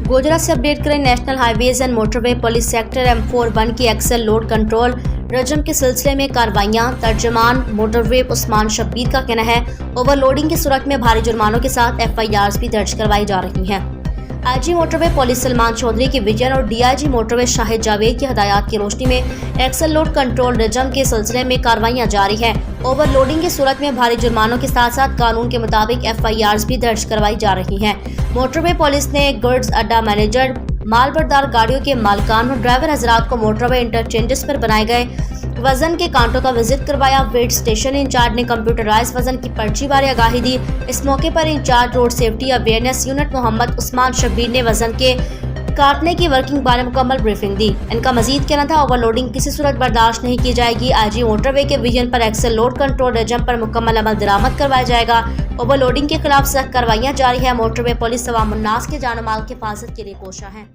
गुजरात से अपडेट करें। National highways and motorway police sector M41 की एक्सेल लोड कंट्रोल रजम के सिलसिले में कार्रवाइयां। तर्जमान मोटरवे उस्मान शब्बीर का कहना है ओवरलोडिंग की सूरत में भारी जुर्मानों के साथ FIRs भी दर्ज करवाई जा रही हैं। IG motorway police Salman Chaudhry की विजन और DIG मोटरवे शाहिद जावेद की हदायत की रोशनी में एक्सेल लोड कंट्रोल रजम के सिलसिले में कार्रवाइयां जारी हैं। ओवरलोडिंग की सूरत में भारी जुर्मानों के साथ साथ कानून के मुताबिक FIRs भी दर्ज करवाई जा रही हैं। मोटरवे पुलिस ने गुड्स अड्डा मैनेजर, मालबरदार गाड़ियों के मालिकान और ड्राइवर हजरात को मोटरवे इंटरचेंजेस पर बनाए गए वजन के कांटों का विजिट करवाया। वेट स्टेशन इंचार्ज ने कंप्यूटराइज वजन की पर्ची बारे आगाही दी। इस मौके पर incharge road safety awareness unit Mohammad Usman Shabbir ने वजन के काटने की वर्किंग बारे मुकम्मल ब्रीफिंग दी। इनका मजीद कहना था ओवरलोडिंग किसी सूरत बर्दाश्त नहीं की जाएगी। IG मोटरवे के विजन पर एक्सेल लोड कंट्रोल रजम पर मुकम्मल अमल दरामद करवाया जाएगा। ओवरलोडिंग के खिलाफ सख्त कार्रवाइयां जारी है। मोटरवे पुलिस तमाम मुन्नास के जान माल की हिफाजत के लिए कोशा है।